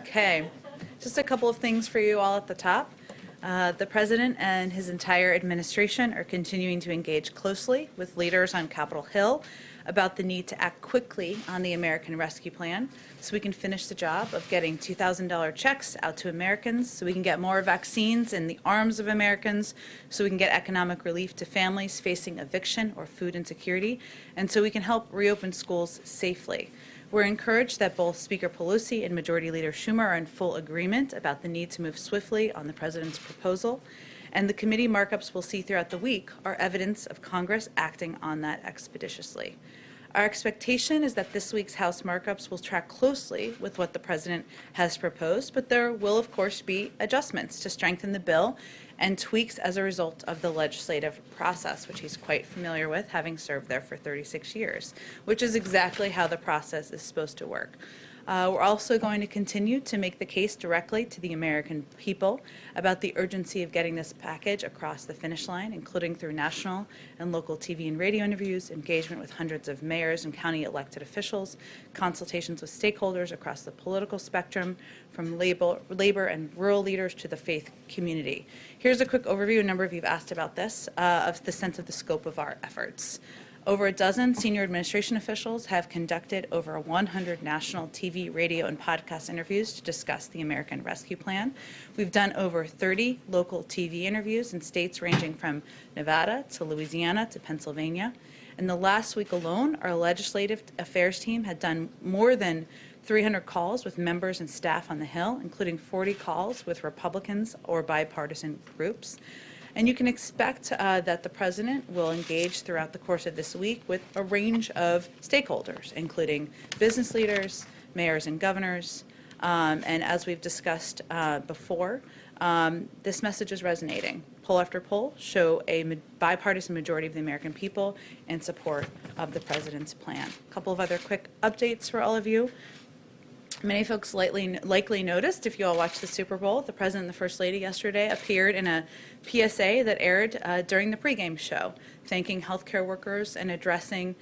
Okay, just a couple of things for you all at the top. The President and his entire administration are continuing to engage closely with leaders on Capitol Hill about the need to act quickly on the American Rescue Plan so we can finish the job of getting $2,000 checks out to Americans, so we can get more vaccines in the arms of Americans, so we can get economic relief to families facing eviction or food insecurity, and so we can help reopen schools safely. We're encouraged that both Speaker Pelosi and Majority Leader Schumer are in full agreement about the need to move swiftly on the President's proposal, and the committee markups we'll see throughout the week are evidence of Congress acting on that expeditiously. Our expectation is that this week's House markups will track closely with what the President has proposed, but there will, of course, be adjustments to strengthen the bill and tweaks as a result of the legislative process, which he's quite familiar with, having served there for 36 years, which is exactly how the process is supposed to work. We're also going to continue to make the case directly to the American people about the urgency of getting this package across the finish line, including through national and local TV and radio interviews, engagement with hundreds of mayors and county elected officials, consultations with stakeholders across the political spectrum, from labor and rural leaders to the faith community. Here's a quick overview, a number of you have asked about this, of the sense of the scope of our efforts. Over a dozen senior administration officials have conducted over 100 national TV, radio, and podcast interviews to discuss the American Rescue Plan. We've done over 30 local TV interviews in states ranging from Nevada to Louisiana to Pennsylvania. In the last week alone, our legislative affairs team had done more than 300 calls with members and staff on the Hill, including 40 calls with Republicans or bipartisan groups. And you can expect that the President will engage throughout the course of this week with a range of stakeholders, including business leaders, mayors and governors, and as we've discussed before, this message is resonating. Poll after poll show a bipartisan majority of the American people in support of the President's plan. A couple of other quick updates for all of you. Many folks likely noticed, if you all watched the Super Bowl, the President and the First Lady yesterday appeared in a PSA that aired during the pregame show, thanking healthcare workers and addressing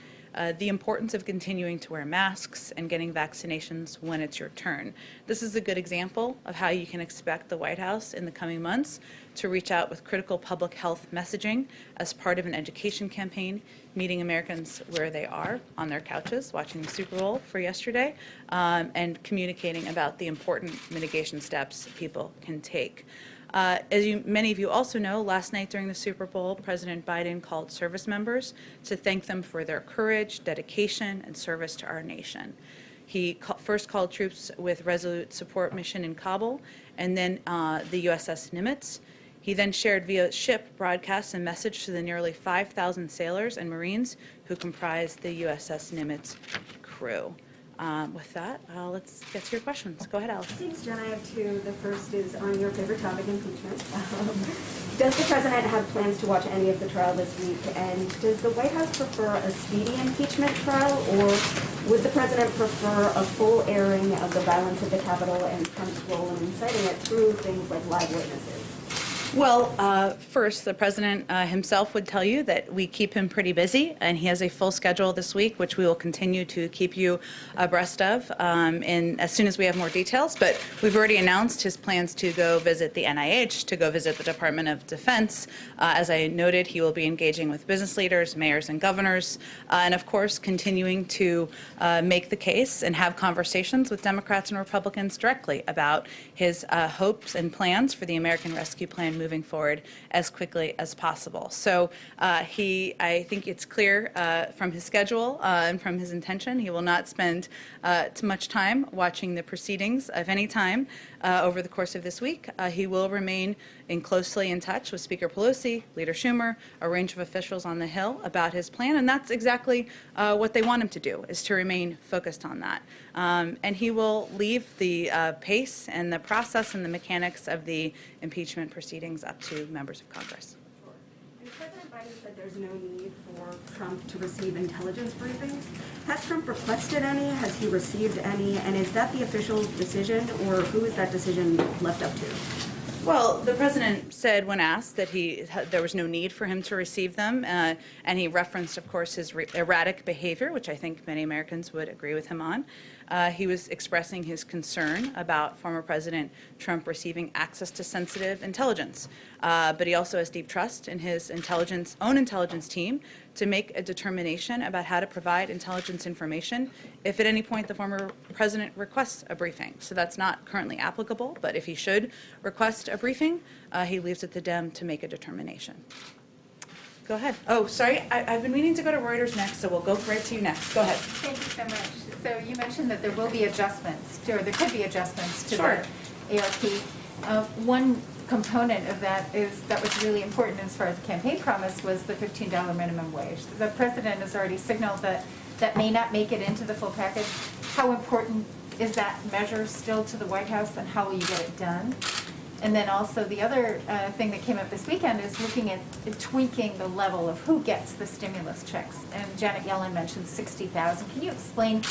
the importance of continuing to wear masks and getting vaccinations when it's your turn. This is a good example of how you can expect the White House in the coming months to reach out with critical public health messaging as part of an education campaign, meeting Americans where they are, on their couches, watching the Super Bowl for yesterday, and communicating about the important mitigation steps people can take. As many of you also know, last night during the Super Bowl, President Biden called service members to thank them for their courage, dedication, and service to our nation. He first called troops with Resolute Support Mission in Kabul, and then the USS Nimitz. He then shared via ship broadcasts a message to the nearly 5,000 sailors and Marines who comprise the USS Nimitz crew. With that, let's get to your questions. Go ahead, Alice. Thanks, Jen. I have two. The first is on your favorite topic, impeachment. Does the President have plans to watch any of the trial this week? And does the White House prefer a speedy impeachment trial, or would the President prefer a full airing of the violence at the Capitol and Trump's role in inciting it through things like live witnesses? Well, first, the President himself would tell you that we keep him pretty busy, and he has a full schedule this week, which we will continue to keep you abreast of as soon as we have more details. But we've already announced his plans to go visit the NIH, to go visit the Department of Defense. As I noted, he will be engaging with business leaders, mayors, and governors, and of course, continuing to make the case and have conversations with Democrats and Republicans directly about his hopes and plans for the American Rescue Plan moving forward as quickly as possible. So I think it's clear from his schedule and from his intention, he will not spend too much time watching the proceedings of any time over the course of this week. He will remain closely in touch with Speaker Pelosi, Leader Schumer, a range of officials on the Hill about his plan, and that's exactly what they want him to do, is to remain focused on that. And he will leave the pace and the process and the mechanics of the impeachment proceedings up to members of Congress. Sure. And President Biden said there's no need for Trump to receive intelligence briefings. Has Trump requested any? Has he received any? And is that the official decision, or who is that decision left up to? Well, the President said when asked that there was no need for him to receive them, and he referenced, of course, his erratic behavior, which I think many Americans would agree with him on. He was expressing his concern about former President Trump receiving access to sensitive intelligence. But he also has deep trust in his own intelligence team to make a determination about how to provide intelligence information if at any point the former president requests a briefing. So that's not currently applicable, but if he should request a briefing, he leaves it to them to make a determination. Go ahead. Oh, sorry, I've been meaning to go to Reuters next, so we'll go right to you next. Go ahead. Thank you so much. So you mentioned that there will be adjustments, or there could be adjustments to Sure. the ARP. One component of that was really important as far as the campaign promise was the $15 minimum wage. The president has already signaled that that may not make it into the full package. How important is that measure still to the White House, and how will you get it done? And then also the other thing that came up this weekend is looking at tweaking the level of who gets the stimulus checks. And Janet Yellen mentioned 60,000. Can you explain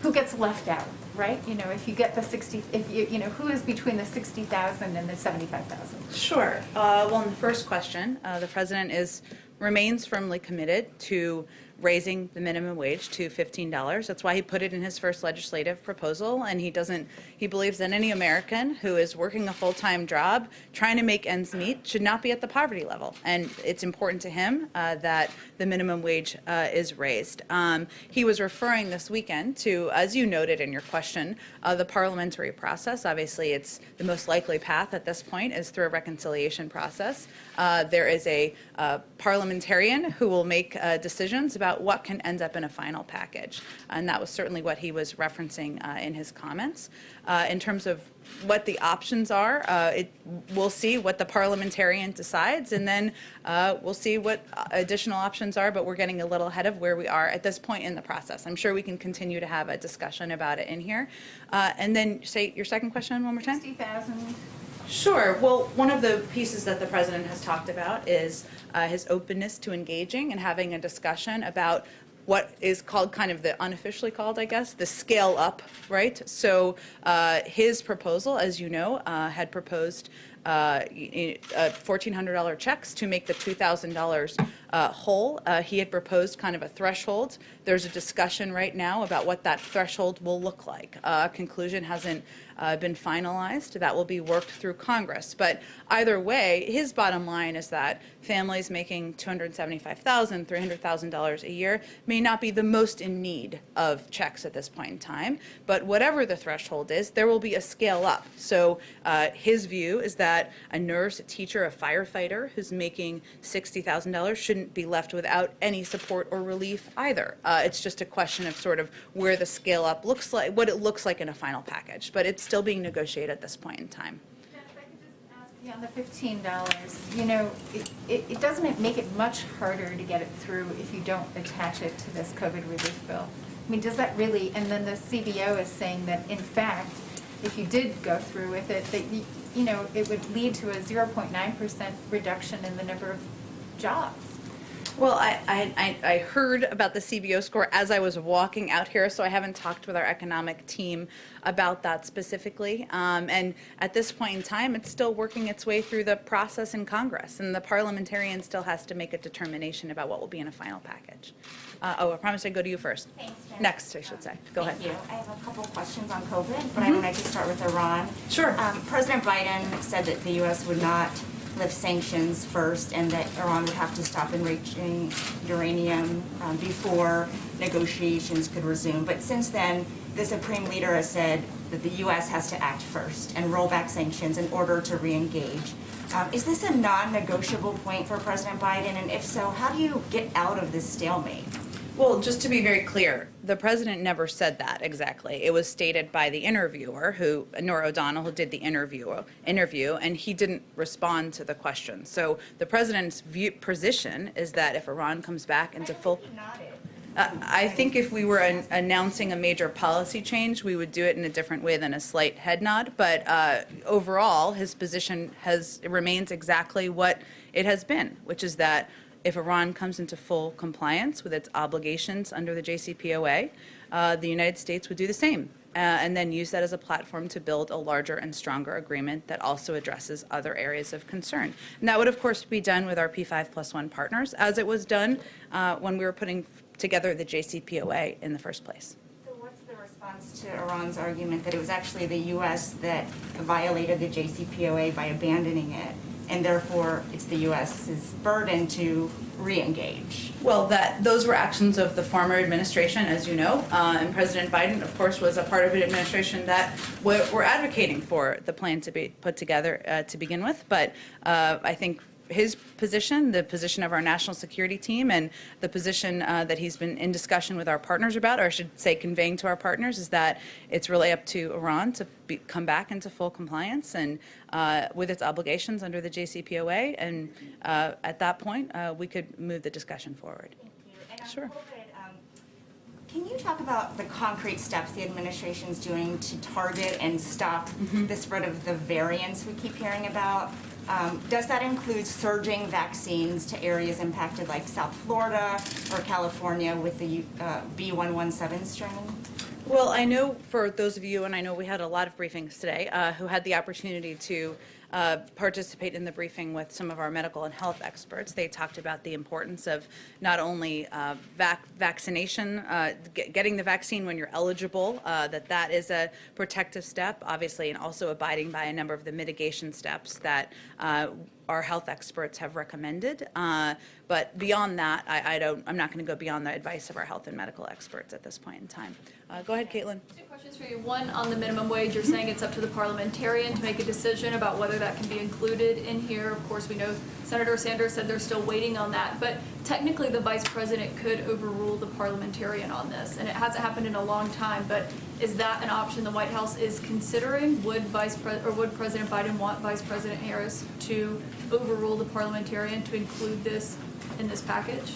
who gets left out, right? You know, if you get the 60, if you know, who is between the 60,000 and the 75,000? Sure. Well, in the first question, the president remains firmly committed to raising the minimum wage to $15. That's why he put it in his first legislative proposal, and he believes that any American who is working a full-time job trying to make ends meet should not be at the poverty level. And it's important to him that the minimum wage is raised. He was referring this weekend to, as you noted in your question, the parliamentary process. Obviously, it's the most likely path at this point is through a reconciliation process. There is a parliamentarian who will make decisions about what can end up in a final package. And that was certainly what he was referencing in his comments. In terms of what the options are, we'll see what the parliamentarian decides, and then we'll see what additional options are, but we're getting a little ahead of where we are at this point in the process. I'm sure we can continue to have a discussion about it in here. And then say your second question one more time. 60,000. Sure. Well, one of the pieces that the president has talked about is his openness to engaging and having a discussion about what is called, kind of the unofficially called, I guess, the scale up, right? So his proposal, as you know, had proposed $1,400 checks to make the $2,000 whole. He had proposed kind of a threshold. There's a discussion right now about what that threshold will look like. A conclusion hasn't been finalized. That will be worked through Congress. But either way, his bottom line is that families making $275,000, $300,000 a year may not be the most in need of checks at this point in time. But whatever the threshold is, there will be a scale up. So his view is that a nurse, a teacher, a firefighter who's making $60,000 shouldn't be left without any support or relief either. It's just a question of sort of where the scale up looks like, what it looks like in a final package. But it's still being negotiated at this point in time. Jen, if I could just ask you on the $15, you know, it doesn't make it much harder to get it through if you don't attach it to this COVID relief bill. I mean, does that really, and then the CBO is saying that, in fact, if you did go through with it, that you know, it would lead to a 0.9% reduction in the number of jobs. Well, I heard about the CBO score as I was walking out here, so I haven't talked with our economic team about that specifically. And at this point in time, it's still working its way through the process in Congress, and the parliamentarian still has to make a determination about what will be in a final package. I promised I'd go to you first. Thanks, Jen. Next, I should say. Go ahead. Thank you. I have a couple questions on COVID, but I wanted to start with Iran. Sure. President Biden said that the U.S. would not lift sanctions first and that Iran would have to stop enriching uranium before negotiations could resume. But since then, the Supreme Leader has said that the U.S. has to act first and roll back sanctions in order to re-engage. Is this a non-negotiable point for President Biden? And if so, how do you get out of this stalemate? Well, just to be very clear, the president never said that exactly. It was stated by the interviewer, Norah O'Donnell, who did the interview, and he didn't respond to the question. So the president's position is that if Iran comes back into full... I think if we were announcing a major policy change, we would do it in a different way than a slight head nod. But overall, his position remains exactly what it has been, which is that if Iran comes into full compliance with its obligations under the JCPOA, the United States would do the same, and then use that as a platform to build a larger and stronger agreement that also addresses other areas of concern. And that would, of course, be done with our P5+1 partners, as it was done when we were putting together the JCPOA in the first place. So what's the response response to Iran's argument that it was actually the U.S. that violated the JCPOA by abandoning it, and therefore it's the U.S.'s burden to re-engage? Well, those were actions of the former administration, as you know, and President Biden, of course, was a part of an administration that were advocating for the plan to be put together to begin with. But I think his position, the position of our national security team, and the position that he's been in discussion with our partners about, or I should say conveying to our partners, is that it's really up to Iran to come back into full compliance and with its obligations under the JCPOA. And at that point, we could move the discussion forward. Thank you. And Sure. Can you talk about the concrete steps the administration's doing to target and stop the spread of the variants we keep hearing about? Does that include surging vaccines to areas impacted like South Florida or California with the B117 strain? Well, I know for those of you, and I know we had a lot of briefings today, who had the opportunity to participate in the briefing with some of our medical and health experts. They talked about the importance of not only vaccination, getting the vaccine when you're eligible, that is a protective step, obviously, and also abiding by a number of the mitigation steps that our health experts have recommended. But beyond that, I'm not going to go beyond the advice of our health and medical experts at this point in time. Go ahead, Caitlin. Two questions for you. One, on the minimum wage, you're saying it's up to the parliamentarian to make a decision about whether that can be included in here. Of course, we know Senator Sanders said they're still waiting on that, but technically the vice president could overrule the parliamentarian on this, and it hasn't happened in a long time, but is that an option the White House is considering? Would President Biden want Vice President Harris to overrule the parliamentarian to include this in this package?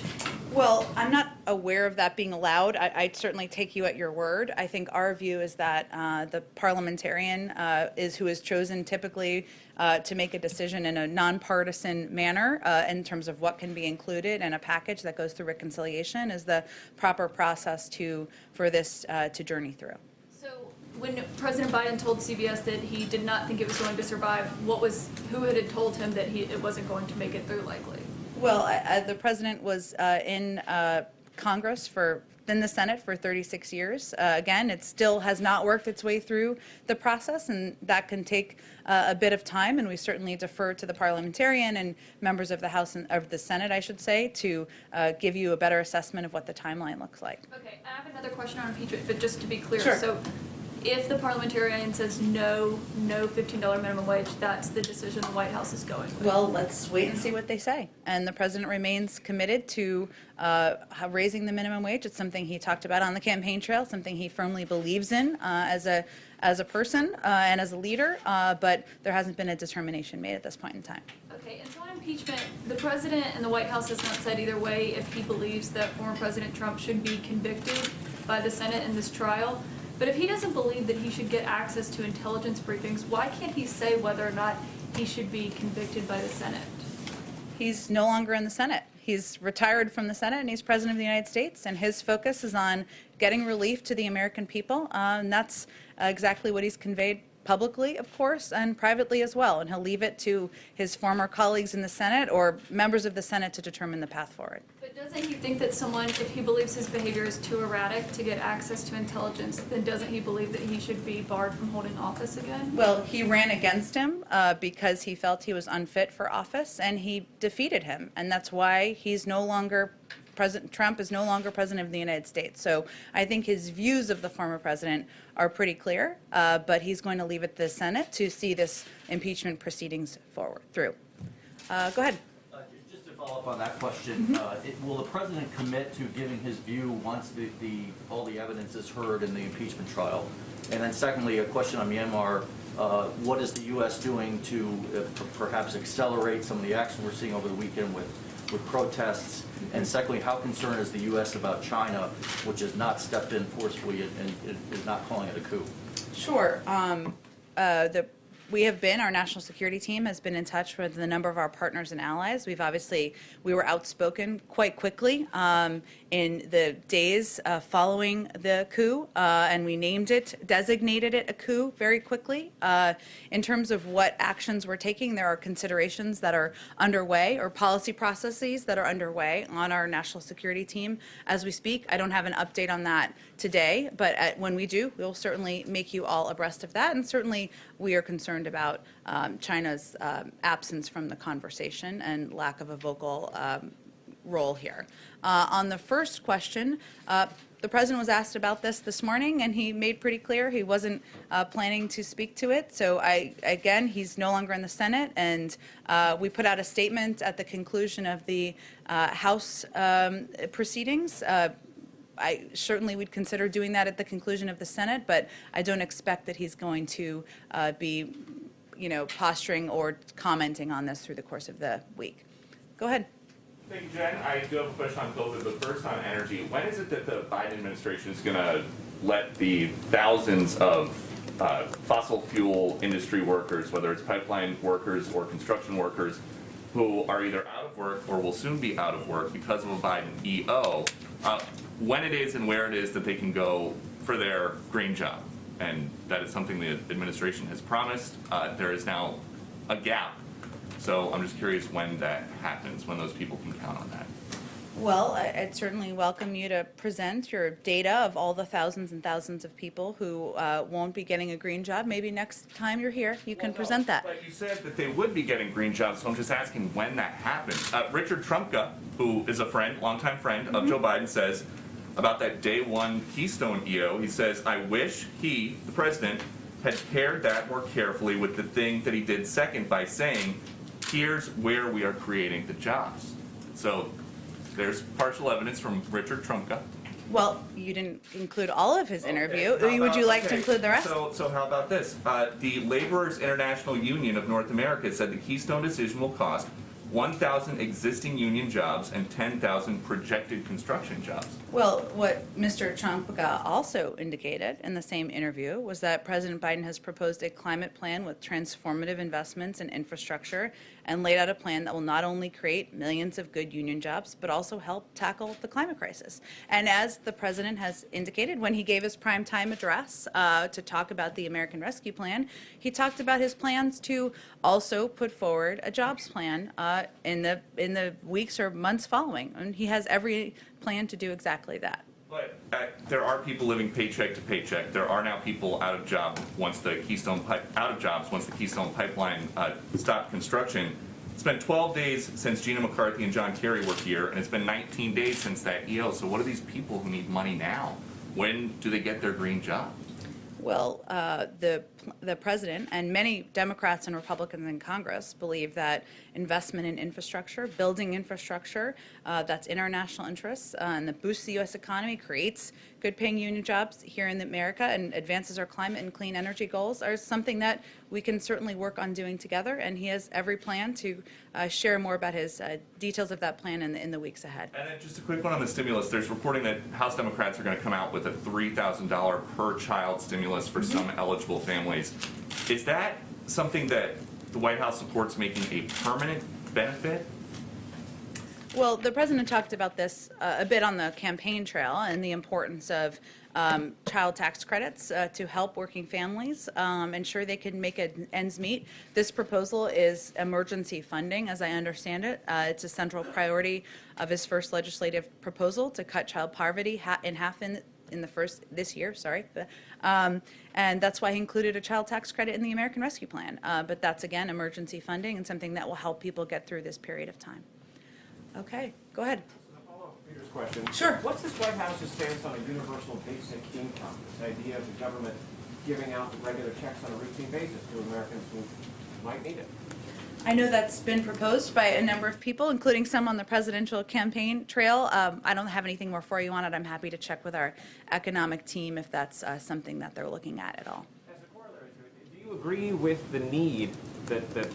Well, I'm not aware of that being allowed. I'd certainly take you at your word. I think our view is that the parliamentarian is who is chosen typically to make a decision in a nonpartisan manner in terms of what can be included in a package that goes through reconciliation is the proper process for this to journey through. So when President Biden told CBS that he did not think it was going to survive, who had told him that it wasn't going to make it through likely? Well, the president was in Congress in the Senate for 36 years. Again, it still has not worked its way through the process, and that can take a bit of time, and we certainly defer to the parliamentarian and members of the House and of the Senate, I should say, to give you a better assessment of what the timeline looks like. Okay, I have another question on impeachment, but just to be clear. Sure. So if the parliamentarian says no $15 minimum wage, that's the decision the White House is going with? Well, let's wait and see what they say. And the president remains committed to raising the minimum wage. It's something he talked about on the campaign trail, something he firmly believes in as a person and as a leader, but there hasn't been a determination made at this point in time. Okay, and so on impeachment, the president and the White House has not said either way if he believes that former President Trump should be convicted by the Senate in this trial. But if he doesn't believe that he should get access to intelligence briefings, why can't he say whether or not he should be convicted by the Senate? He's no longer in the Senate. He's retired from the Senate, and he's president of the United States, and his focus is on getting relief to the American people, and that's exactly what he's conveyed publicly, of course, and privately as well, and he'll leave it to his former colleagues in the Senate or members of the Senate to determine the path forward. But doesn't he think that someone, if he believes his behavior is too erratic to get access to intelligence, then doesn't he believe that he should be barred from holding office again? Well, he ran against him because he felt he was unfit for office, and he defeated him, and that's why he's no longer President Trump is no longer president of the United States. So I think his views of the former president are pretty clear, but he's going to leave it to the Senate to see this impeachment proceedings through. Go ahead. Just to follow up on that question, will the president commit to giving his view once all the evidence is heard in the impeachment trial? And then secondly, a question on Myanmar. What is the U.S. doing to perhaps accelerate some of the action we're seeing over the weekend with protests? And secondly, how concerned is the U.S. about China, which has not stepped in forcefully and is not calling it a coup? Sure. The our national security team has been in touch with a number of our partners and allies. We were outspoken quite quickly in the days following the coup, and we designated it a coup very quickly. In terms of what actions we're taking, there are considerations that are underway or policy processes that are underway on our national security team as we speak. I don't have an update on that today, but when we do, we'll certainly make you all abreast of that. And certainly, we are concerned about China's absence from the conversation and lack of a vocal role here. On the first question, the president was asked about this morning, and he made pretty clear he wasn't planning to speak to it. So again, he's no longer in the Senate, and we put out a statement at the conclusion of the House proceedings. I certainly would consider doing that at the conclusion of the Senate, but I don't expect that he's going to be, posturing or commenting on this through the course of the week. Go ahead. Thank you, Jen. I do have a question on COVID, but first on energy. When is it that the Biden administration is going to let the thousands of fossil fuel industry workers, whether it's pipeline workers or construction workers, who are either out of work or will soon be out of work because of a Biden EO, when it is and where it is that they can go for their green job? And that is something the administration has promised. There is now a gap. So I'm just curious when that happens, when those people can count on that. Well, I'd certainly welcome you to present your data of all the thousands and thousands of people who won't be getting a green job. Maybe next time you're here, you can present that. But you said that they would be getting green jobs, so I'm just asking when that happens. Richard Trumka, who is a friend, longtime friend of Joe Biden, says about that day one Keystone EO, he says, I wish he, the president, had paired that more carefully with the thing that he did second by saying, here's where we are creating the jobs. So there's partial evidence from Richard Trumka. Well, you didn't include all of his interview. Okay, Would you like to include the rest? So how about this? The Laborers International Union of North America said the Keystone decision will cost 1,000 existing union jobs and 10,000 projected construction jobs. Well, what Mr. Trumka also indicated in the same interview was that President Biden has proposed a climate plan with transformative investments in infrastructure and laid out a plan that will not only create millions of good union jobs, but also help tackle the climate crisis. And as the president has indicated when he gave his primetime address to talk about the American Rescue Plan, he talked about his plans to also put forward a jobs plan in the weeks or months following. And he has every plan to do exactly that. But there are people living paycheck to paycheck. There are now people out of jobs once the Keystone Pipeline stopped construction. It's been 12 days since Gina McCarthy and John Kerry were here, and it's been 19 days since that EO. So what are these people who need money now? When do they get their green job? Well, the president and many Democrats and Republicans in Congress believe that investment in infrastructure, building infrastructure that's in our national interests and that boosts the U.S. economy, creates good-paying union jobs here in America and advances our climate and clean energy goals are something that we can certainly work on doing together. And he has every plan to share more about his details of that plan in the weeks ahead. And then just a quick one on the stimulus. There's reporting that House Democrats are going to come out with a $3,000 per child stimulus for some eligible families. Is that something that the White House supports making a permanent benefit? Well, the president talked about this a bit on the campaign trail and the importance of child tax credits to help working families ensure they can make ends meet. This proposal is emergency funding, as I understand it. It's a central priority of his first legislative proposal to cut child poverty in half this year, and that's why he included a child tax credit in the American Rescue Plan. But that's, again, emergency funding and something that will help people get through this period of time. Okay, go ahead. A follow-up to Peter's question. Sure. What's this White House's stance on a universal basic income? This idea of the government giving out regular checks on a routine basis to Americans who might need it? I know that's been proposed by a number of people, including some on the presidential campaign trail. I don't have anything more for you on it. I'm happy to check with our economic team if that's something that they're looking at all. As a corollary to it, do you agree with the need that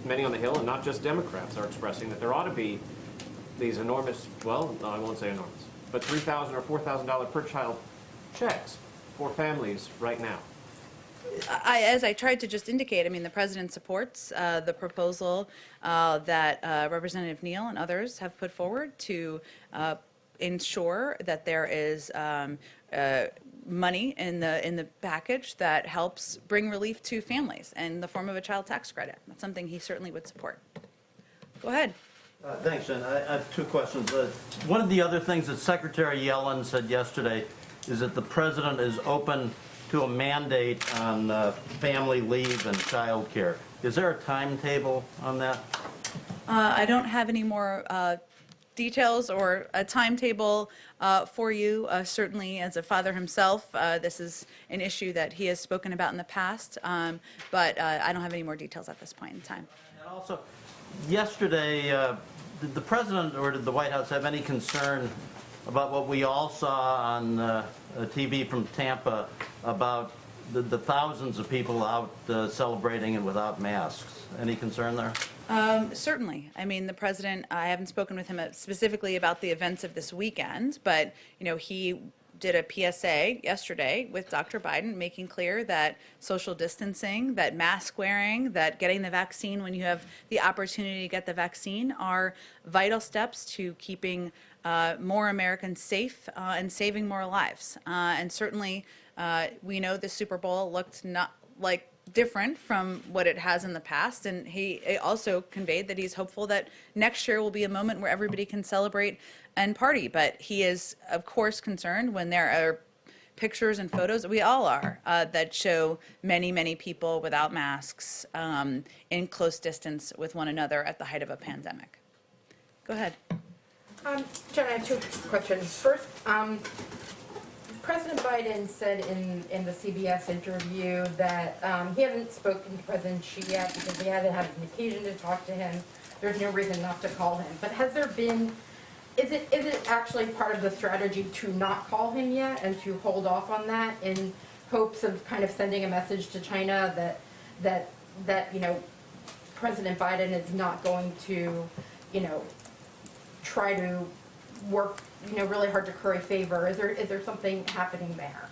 many on the Hill, and not just Democrats, are expressing, that there ought to be these enormous, well, no, I won't say enormous, but $3,000 or $4,000 per child checks for families right now? As I tried to just indicate, I mean, the president supports the proposal that Representative Neal and others have put forward to ensure that there is money in the package that helps bring relief to families in the form of a child tax credit. That's something he certainly would support. Go ahead. Thanks, Jen. I have two questions. One of the other things that Secretary Yellen said yesterday is that the president is open to a mandate on family leave and child care. Is there a timetable on that? I don't have any more details or a timetable for you. Certainly, as a father himself, this is an issue that he has spoken about in the past, but I don't have any more details at this point in time. And also, yesterday, did the president or did the White House have any concern about what we all saw on TV from Tampa about the thousands of people out celebrating and without masks? Any concern there? Certainly. I mean, the president, I haven't spoken with him specifically about the events of this weekend, but, you know, he did a PSA yesterday with Dr. Biden, making clear that social distancing, that mask wearing, that getting the vaccine when you have the opportunity to get the vaccine are vital steps to keeping more Americans safe and saving more lives. And certainly, we know the Super Bowl looked not like different from what it has in the past, and he also conveyed that he's hopeful that next year will be a moment where everybody can celebrate and party. But he is, of course, concerned when there are pictures and photos, we all are, that show many, many people without masks in close distance with one another at the height of a pandemic. Go ahead. Jen, I have two questions. First, President Biden said in the CBS interview that he hasn't spoken to President Xi yet because he hasn't had an occasion to talk to him. There's no reason not to call him. But has there been, is it actually part of the strategy to not call him yet and to hold off on that in hopes of kind of sending a message to China that you know, President Biden is not going to, you know, try to work, you know, really hard to curry favor? Is there something happening there?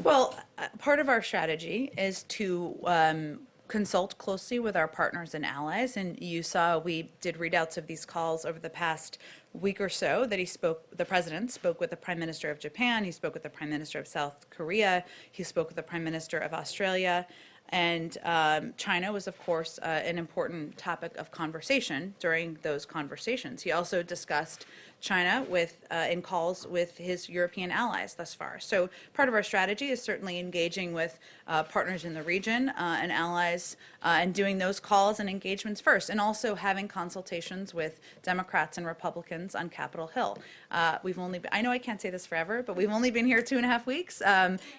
Well, part of our strategy is to consult closely with our partners and allies, and you saw we did readouts of these calls over the past week or so that the president spoke with the Prime Minister of Japan, he spoke with the Prime Minister of South Korea, he spoke with the Prime Minister of Australia, and China was, of course, an important topic of conversation during those conversations. He also discussed China in calls with his European allies thus far. So part of our strategy is certainly engaging with partners in the region and allies and doing those calls and engagements first, and also having consultations with Democrats and Republicans on Capitol Hill. I know I can't say this forever, but we've only been here 2.5 weeks.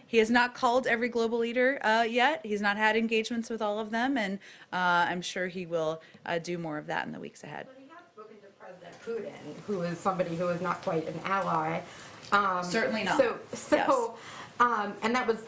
He has not called every global leader yet. He's not had engagements with all of them, and I'm sure he will do more of that in the weeks ahead. But he has spoken to President Putin, who is somebody who is not quite an ally. Certainly not. So, Yes. And that was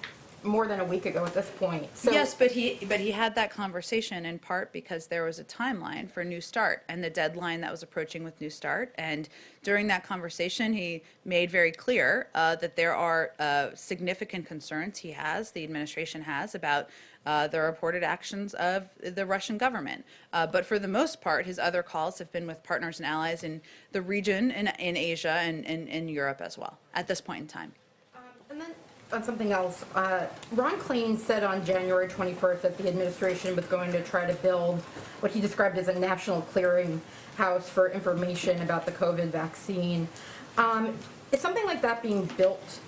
more than a week ago at this point. So, Yes, but he had that conversation in part because there was a timeline for New START and the deadline that was approaching with New START. And during that conversation, he made very clear that there are significant concerns the administration has about the reported actions of the Russian government. But for the most part, his other calls have been with partners and allies in the region, in Asia, and in Europe as well, at this point in time. and then on something else, Ron Klain said on January 21st that the administration was going to try to build what he described as a national clearinghouse for information about the COVID vaccine. Is something like that being built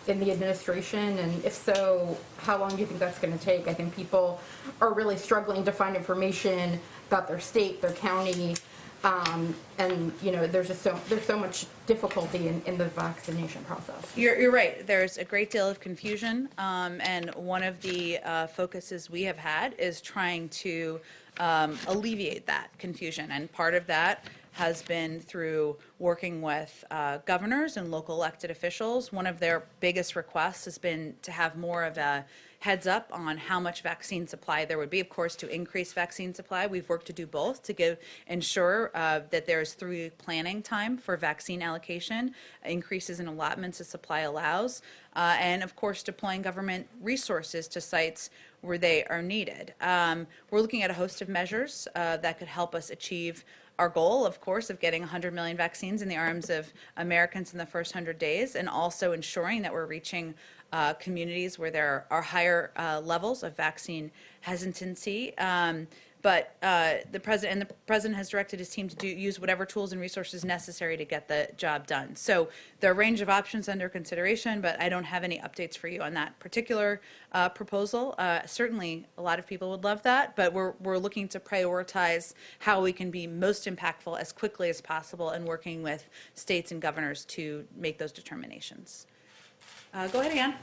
in the administration? And if so, how long do you think that's going to take? I think people are really struggling to find information about their state, their county, and you know, there's so much difficulty in the vaccination process. You're right. There's a great deal of confusion, and one of the focuses we have had is trying to alleviate that confusion. And part of that has been through working with governors and local elected officials. One of their biggest requests has been to have more of a heads up on how much vaccine supply there would be, of course, to increase vaccine supply. We've worked to do both to ensure that there's through planning time for vaccine allocation, increases in allotments as supply allows, and of course deploying government resources to sites where they are needed. We're looking at a host of measures that could help us achieve our goal, of course, of getting 100 million vaccines in the arms of Americans in the first 100 days, and also ensuring that we're reaching communities where there are higher levels of vaccine hesitancy. But the president has directed his team to use whatever tools and resources necessary to get the job done. So there are a range of options under consideration, but I don't have any updates for you on that particular proposal. Certainly, a lot of people would love that, but we're looking to prioritize how we can be most impactful as quickly as possible and working with states and governors to make those determinations. Go ahead, Ann.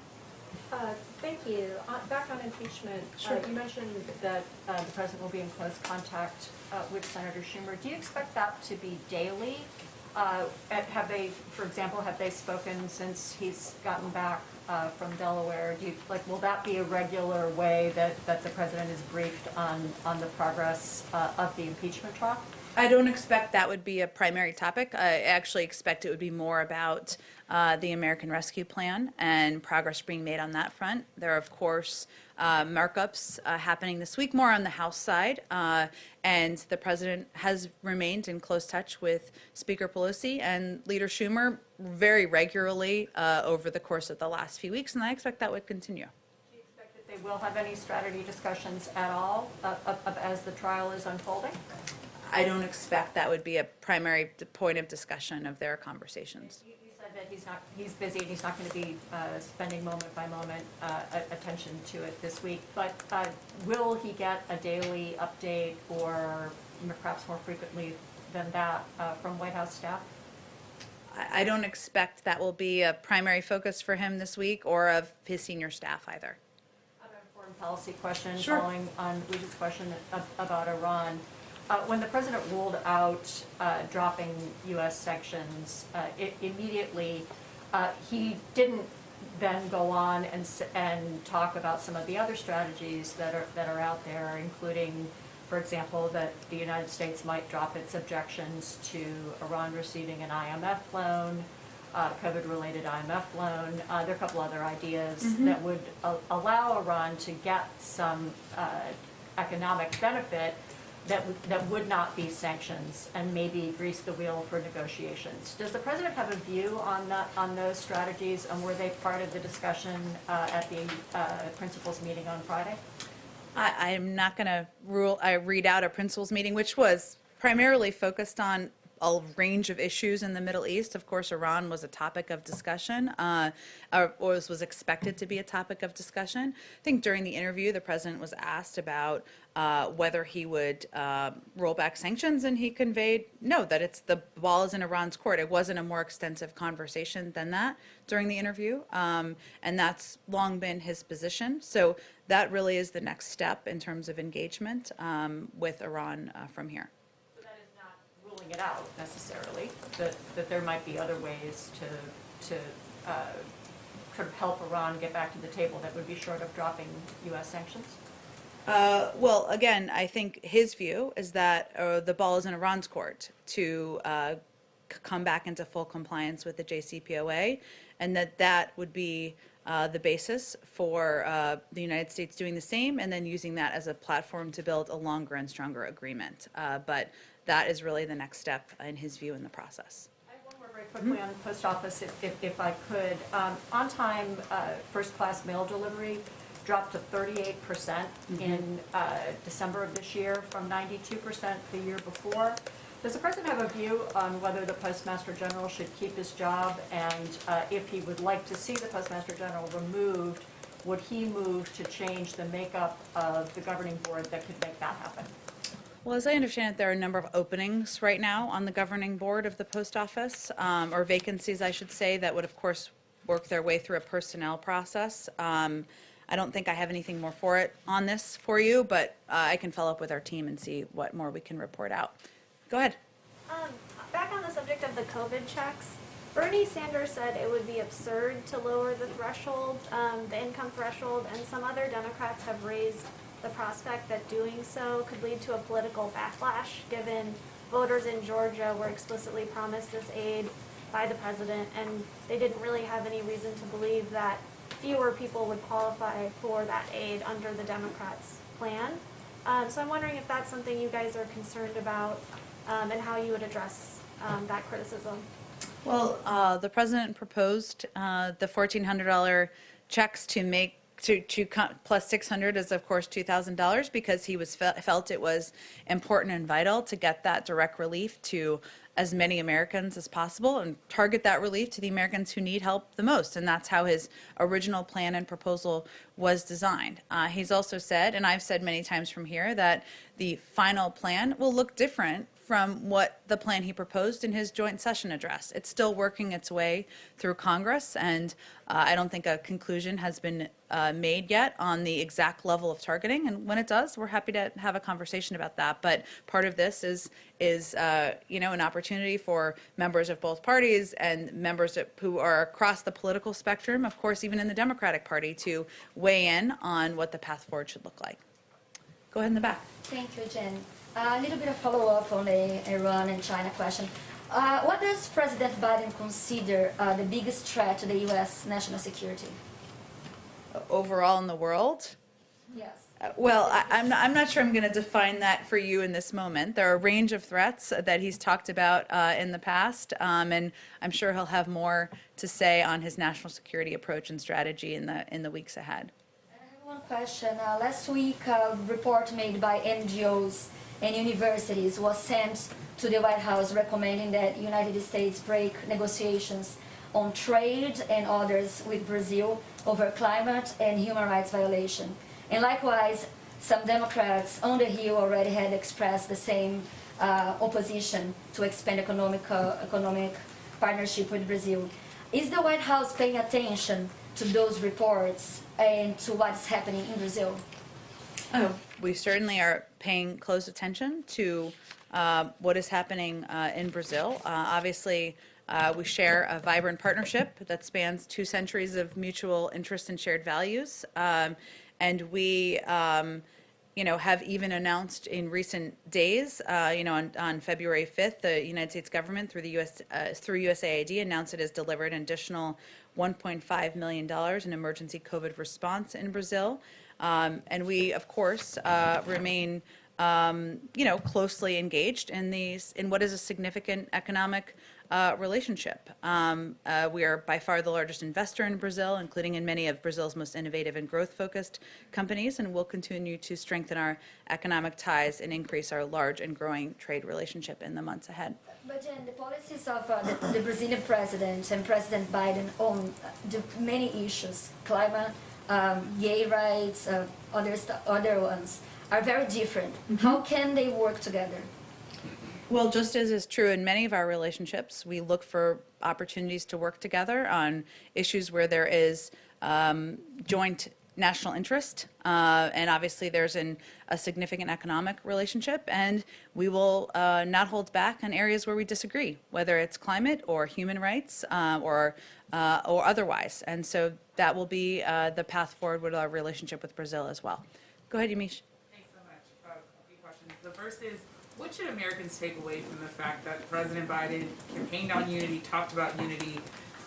Thank you. Back on impeachment, you mentioned that the president will be in close contact with Senator Schumer. Do you expect that to be daily? Have they, for example, have they spoken since he's gotten back from Delaware? Will that be a regular way that the president is briefed on the progress of the impeachment trial? I don't expect that would be a primary topic. I actually expect it would be more about the American Rescue Plan and progress being made on that front. There are, of course, markups happening this week, more on the House side, and the president has remained in close touch with Speaker Pelosi and Leader Schumer very regularly over the course of the last few weeks, and I expect that would continue. Do you expect that they will have any strategy discussions at all as the trial is unfolding? I don't expect that would be a primary point of discussion of their conversations. You said that he's busy and he's not going to be spending moment by moment attention to it this week, but will he get a daily update or perhaps more frequently than that from White House staff? I don't expect that will be a primary focus for him this week or of his senior staff either. I have a foreign policy question Sure. following on Luigi's question about Iran. When the president ruled out dropping U.S. sanctions, immediately he didn't then go on and talk about some of the other strategies that are out there, including, for example, that the United States might drop its objections to Iran receiving an IMF loan, COVID-related IMF loan. There are a couple other ideas that would allow Iran to get some economic benefit that would not be sanctions and maybe grease the wheel for negotiations. Does the president have a view on those strategies, and were they part of the discussion at the principals meeting on Friday? I'm not going to read out a principals meeting, which was primarily focused on a range of issues in the Middle East. Of course, Iran was a topic of discussion, or was expected to be a topic of discussion. I think during the interview, the president was asked about whether he would roll back sanctions, and he conveyed no, that the ball is in Iran's court. It wasn't a more extensive conversation than that during the interview, and that's long been his position. So that really is the next step in terms of engagement with Iran from here. Ruling it out necessarily, that there might be other ways to sort of help Iran get back to the table that would be short of dropping U.S. sanctions? Well, again, I think his view is that the ball is in Iran's court to come back into full compliance with the JCPOA, and that would be the basis for the United States doing the same, and then using that as a platform to build a longer and stronger agreement. But that is really the next step, in his view, in the process. I have one more very quickly on the post office, if I could. On-time first-class mail delivery dropped to 38% in December of this year from 92% the year before. Does the president have a view on whether the Postmaster General should keep his job, and if he would like to see the Postmaster General removed, would he move to change the makeup of the governing board that could make that happen? Well, as I understand it, there are a number of openings right now on the governing board of the post office, or vacancies, I should say, that would, of course, work their way through a personnel process. I don't think I have anything more on this for you, but I can follow up with our team and see what more we can report out. Go ahead. Back on the subject of the COVID checks, Bernie Sanders said it would be absurd to lower the threshold, the income threshold, and some other Democrats have raised the prospect that doing so could lead to a political backlash, given voters in Georgia were explicitly promised this aid by the president, and they didn't really have any reason to believe that fewer people would qualify for that aid under the Democrats' plan. So I'm wondering if that's something you guys are concerned about, and how you would address that criticism. Well, the president proposed the $1,400 checks to make plus 600 is of course $2,000 because he was felt it was important and vital to get that direct relief to as many Americans as possible and target that relief to the Americans who need help the most. And that's how his original plan and proposal was designed. He's also said, and I've said many times from here, that the final plan will look different from what the plan he proposed in his joint session address. It's still working its way through Congress, and I don't think a conclusion has been made yet on the exact level of targeting. And when it does, we're happy to have a conversation about that. But part of this is an opportunity for members of both parties and members who are across the political spectrum, of course, even in the Democratic Party, to weigh in on what the path forward should look like. Go ahead in the back. Thank you, Jen. A little bit of follow-up on the Iran and China question. What does President Biden consider the biggest threat to the U.S. national security? Overall in the world? Yes. I'm not sure I'm going to define that for you in this moment. There are a range of threats that he's talked about in the past, and I'm sure he'll have more to say on his national security approach and strategy in the weeks ahead. I have one question. Last week, a report made by NGOs and universities was sent to the White House recommending that the United States break negotiations on trade and others with Brazil over climate and human rights violation. And likewise, some Democrats on the Hill already had expressed the same opposition to expand economic partnership with Brazil. Is the White House paying attention to those reports and to what's happening in Brazil? Oh, we certainly are paying close attention to what is happening in Brazil. Obviously, we share a vibrant partnership that spans 2 centuries of mutual interest and shared values. And we, have even announced in recent days, on February 5th, the United States government through the through USAID announced it has delivered an additional $1.5 million in emergency COVID response in Brazil. And we, of course, remain, closely engaged in what is a significant economic relationship. We are by far the largest investor in Brazil, including in many of Brazil's most innovative and growth-focused companies, and we'll continue to strengthen our economic ties and increase our large and growing trade relationship in the months ahead. But Jen, the policies of the Brazilian president and President Biden on the many issues, climate, gay rights, other ones, are very different. Mm-hmm. How can they work together? Well, just as is true in many of our relationships, we look for opportunities to work together on issues where there is joint national interest, and obviously there's a significant economic relationship, and we will not hold back on areas where we disagree, whether it's climate or human rights or otherwise. And so that will be the path forward with our relationship with Brazil as well. Go ahead, Yamiche. Thanks so much. A few questions. The first is, what should Americans take away from the fact that President Biden campaigned on unity, talked about unity,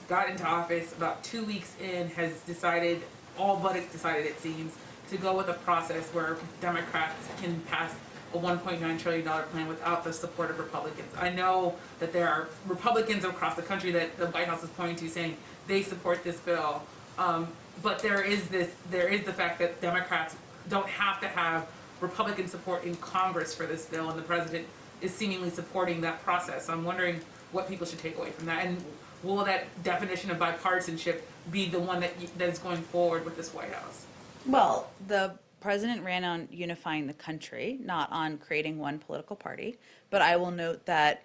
got into office, about 2 weeks in, has decided, all but decided it seems, to go with a process where Democrats can pass a $1.9 trillion plan without the support of Republicans? I know that there are Republicans across the country that the White House is pointing to saying they support this bill, but there is the fact that Democrats don't have to have Republican support in Congress for this bill, and the president is seemingly supporting that process. So I'm wondering what people should take away from that, and will that definition of bipartisanship be the one that is going forward with this White House? Well, the president ran on unifying the country, not on creating one political party. But I will note that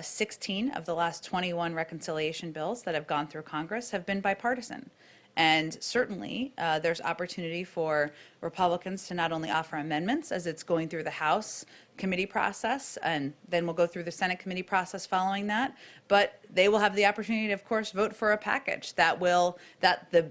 16 of the last 21 reconciliation bills that have gone through Congress have been bipartisan. And certainly, there's opportunity for Republicans to not only offer amendments as it's going through the House committee process, and then we'll go through the Senate committee process following that, but they will have the opportunity to, of course, vote for a package that the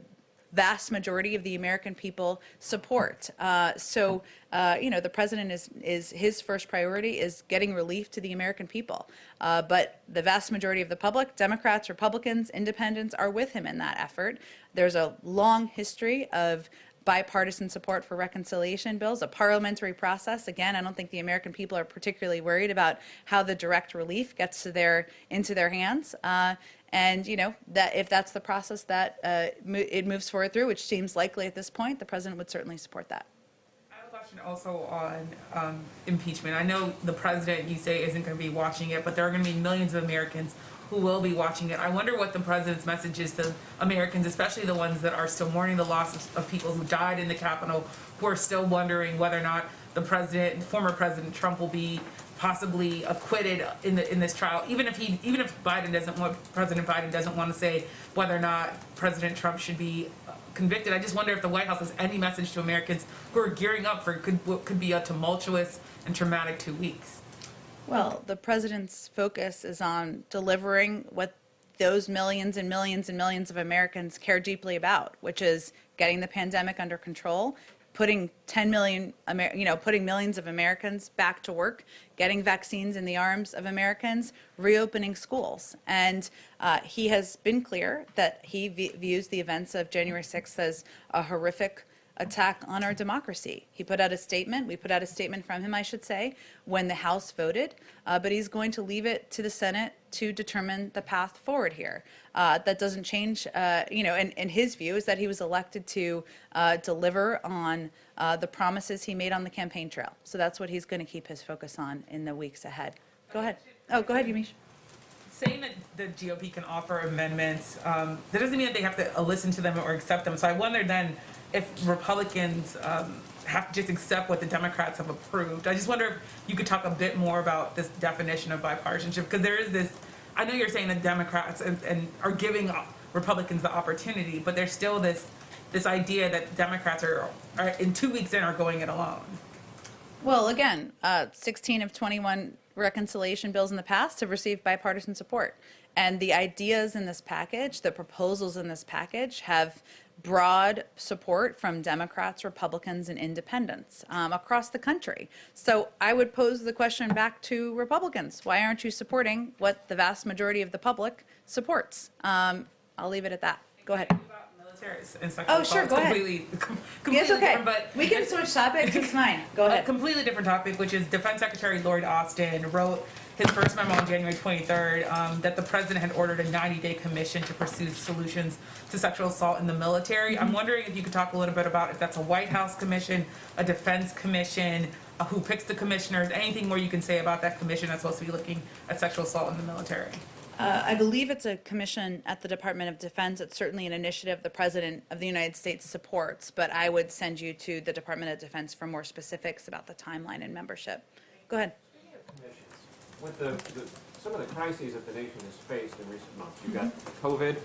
vast majority of the American people support. The president is his first priority is getting relief to the American people. But the vast majority of the public, Democrats, Republicans, independents, are with him in that effort. There's a long history of bipartisan support for reconciliation bills, a parliamentary process. Again, I don't think the American people are particularly worried about how the direct relief gets into their hands. And that if that's the process that it moves forward through, which seems likely at this point, the president would certainly support that. I have a question also on impeachment. I know the president, you say, isn't going to be watching it, but there are going to be millions of Americans who will be watching it. I wonder what the president's message is to Americans, especially the ones that are still mourning the loss of people who died in the Capitol, who are still wondering whether or not former President Trump will be possibly acquitted in this trial, even if President Biden doesn't want to say whether or not President Trump should be convicted. I just wonder if the White House has any message to Americans who are gearing up for what could be a tumultuous and traumatic 2 weeks. Well, the president's focus is on delivering what those millions and millions and millions of Americans care deeply about, which is getting the pandemic under control, putting putting millions of Americans back to work, getting vaccines in the arms of Americans, reopening schools. And he has been clear that he views the events of January 6th as a horrific attack on our democracy. He put out a statement, we put out a statement from him, I should say, when the House voted, but he's going to leave it to the Senate to determine the path forward here. That doesn't change, and his view is that he was elected to deliver on the promises he made on the campaign trail. So that's what he's going to keep his focus on in the weeks ahead. Go ahead. Oh, go ahead, Yamiche. Saying that the GOP can offer amendments, that doesn't mean that they have to listen to them or accept them. So I wonder then if Republicans have to just accept what the Democrats have approved. I just wonder if you could talk a bit more about this definition of bipartisanship, because there is this, I know you're saying that Democrats and are giving Republicans the opportunity, but there's still this idea that Democrats are in 2 weeks in are going it alone. Well, again, 16 of 21 reconciliation bills in the past have received bipartisan support. And the ideas in this package, the proposals in this package, have broad support from Democrats, Republicans, and independents across the country. So I would pose the question back to Republicans. Why aren't you supporting what the vast majority of the public supports? I'll leave it at that. Go ahead. Oh, sure, go ahead. Completely Yes, okay. different, but We can switch topics, it's fine. Go a ahead. completely different topic, which is Defense Secretary Lloyd Austin wrote his first memo on January 23rd that the president had ordered a 90-day commission to pursue solutions to sexual assault in the military. I'm wondering if you could talk a little bit about if that's a White House commission, a defense commission, who picks the commissioners, anything more you can say about that commission that's supposed to be looking at sexual assault in the military. I believe it's a commission at the Department of Defense. It's certainly an initiative the President of the United States supports, but I would send you to the Department of Defense for more specifics about the timeline and membership. Go ahead. With some of the crises that the nation has faced in recent months, you've got COVID,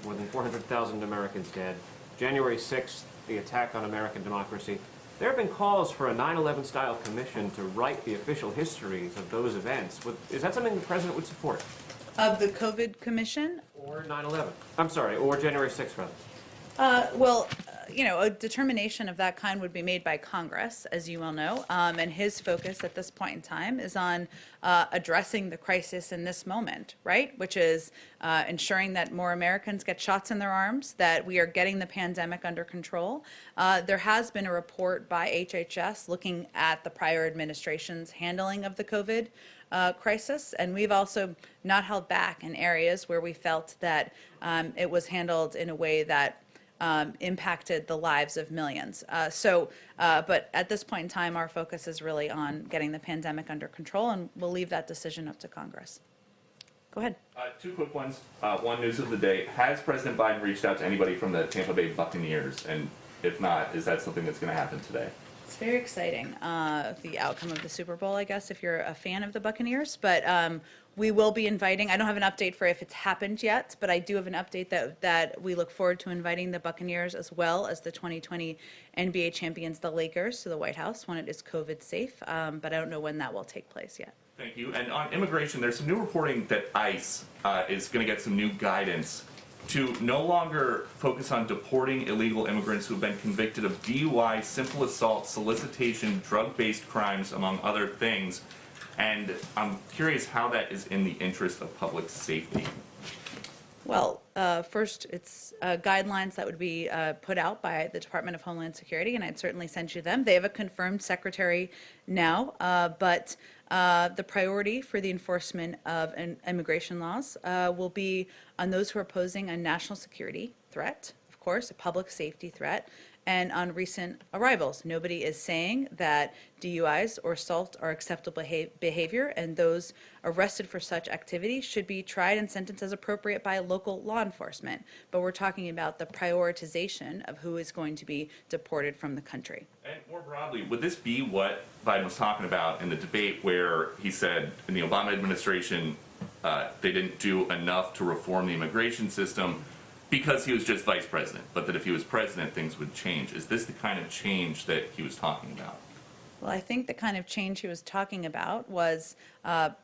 more than 400,000 Americans dead, January 6th, the attack on American democracy. There have been calls for a 9/11 style commission to write the official histories of those events. Is that something the president would support? Of the COVID commission? Or 9/11? I'm sorry, or January 6th, rather. A determination of that kind would be made by Congress, as you well know, and his focus at this point in time is on addressing the crisis in this moment, right? Which is ensuring that more Americans get shots in their arms, that we are getting the pandemic under control. There has been a report by HHS looking at the prior administration's handling of the COVID crisis, and we've also not held back in areas where we felt that it was handled in a way that impacted the lives of millions. But at this point in time, our focus is really on getting the pandemic under control, and we'll leave that decision up to Congress. Go ahead. Two quick ones. One, news of the day. Has President Biden reached out to anybody from the Tampa Bay Buccaneers? And if not, is that something that's going to happen today? It's very exciting, the outcome of the Super Bowl, I guess, if you're a fan of the Buccaneers. But We will be inviting, I don't have an update for if it's happened yet, but I do have an update that we look forward to inviting the Buccaneers as well as the 2020 NBA champions, the Lakers, to the White House when it is COVID safe, but I don't know when that will take place yet. Thank you. And on immigration, there's some new reporting that ICE is going to get some new guidance to no longer focus on deporting illegal immigrants who have been convicted of DUI, simple assault, solicitation, drug-based crimes, among other things. And I'm curious how that is in the interest of public safety. Well, first, it's guidelines that would be put out by the Department of Homeland Security, and I'd certainly send you them. They have a confirmed secretary now, but the priority for the enforcement of immigration laws will be on those who are posing a national security threat, of course, a public safety threat, and on recent arrivals. Nobody is saying that DUIs or assault are acceptable behavior, and those arrested for such activity should be tried and sentenced as appropriate by local law enforcement. But we're talking about the prioritization of who is going to be deported from the country. And more broadly, would this be what Biden was talking about in the debate where he said in the Obama administration they didn't do enough to reform the immigration system because he was just vice president, but that if he was president, things would change? Is this the kind of change that he was talking about? Well, I think the kind of change he was talking about was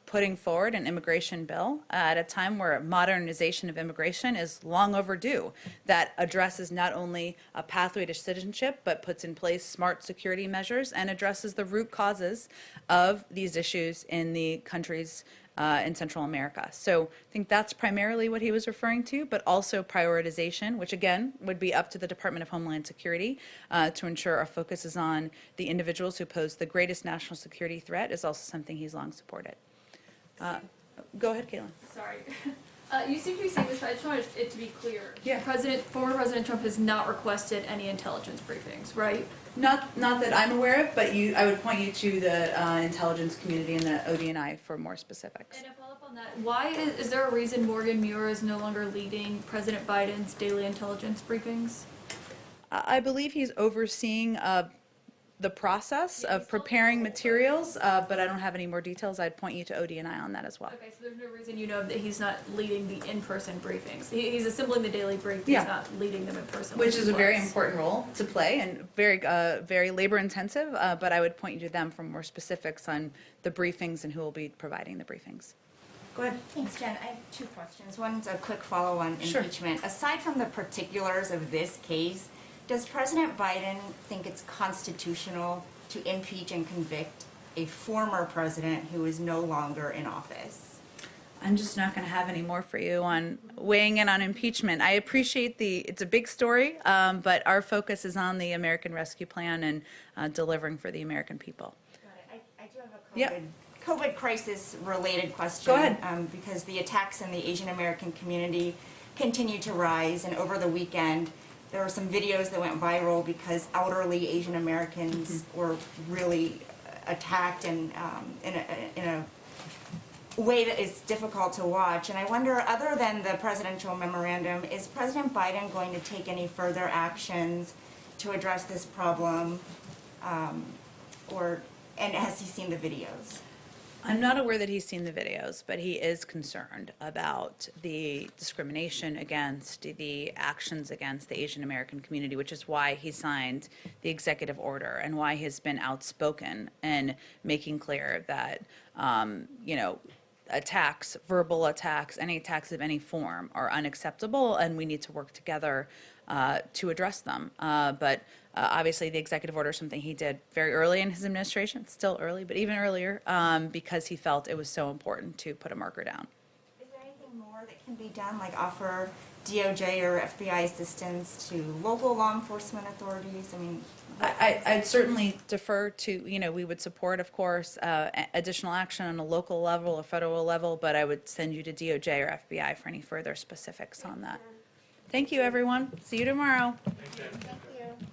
putting forward an immigration bill at a time where modernization of immigration is long overdue, that addresses not only a pathway to citizenship, but puts in place smart security measures and addresses the root causes of these issues in the countries in Central America. So I think that's primarily what he was referring to, but also prioritization, which again would be up to the Department of Homeland Security to ensure our focus is on the individuals who pose the greatest national security threat, is also something he's long supported. Go ahead, Caitlin. Sorry. You seem to be saying this, but I just wanted it to be clear. Yeah. Former President Trump has not requested any intelligence briefings, right? Not that I'm aware of, but I would point you to the intelligence community and the ODNI for more specifics. And to follow up on that, why is there a reason Morgan Muir is no longer leading President Biden's daily intelligence briefings? I believe he's overseeing the process of preparing materials, but I don't have any more details. I'd point you to ODNI on that as well. Okay, so there's no reason you know that he's not leading the in-person briefings. He's assembling the daily brief, Yeah. he's not leading them in person. Which is he a very was. important role to play and very labor intensive, but I would point you to them for more specifics on the briefings and who will be providing the briefings. Go ahead. Thanks, Jen. I have two questions. One's a quick follow on Sure. impeachment. Aside from the particulars of this case, does President Biden think it's constitutional to impeach and convict a former president who is no longer in office? I'm just not going to have any more for you on weighing in on impeachment. I appreciate it's a big story, but our focus is on the American Rescue Plan and delivering for the American people. Got it. I do have a Yeah. COVID crisis related question. Go ahead. Because the attacks in the Asian American community continue to rise, and over the weekend there were some videos that went viral because elderly Asian Americans were really attacked and in a way that is difficult to watch. And I wonder, other than the presidential memorandum, is President Biden going to take any further actions to address this problem, and has he seen the videos? I'm not aware that he's seen the videos, but he is concerned about the discrimination against, the actions against the Asian American community, which is why he signed the executive order and why he's been outspoken in making clear that, attacks, verbal attacks, any attacks of any form are unacceptable, and we need to work together to address them. But obviously, the executive order is something he did very early in his administration, still early, but even earlier, because he felt it was so important to put a marker down. Is there anything more that can be done, like offer DOJ or FBI assistance to local law enforcement authorities? I mean, I'd certainly defer to, we would support, of course, additional action on a local level or federal level, but I would send you to DOJ or FBI for any further specifics on that. Thank you, everyone. See you tomorrow. Thanks, Jen. Thank you.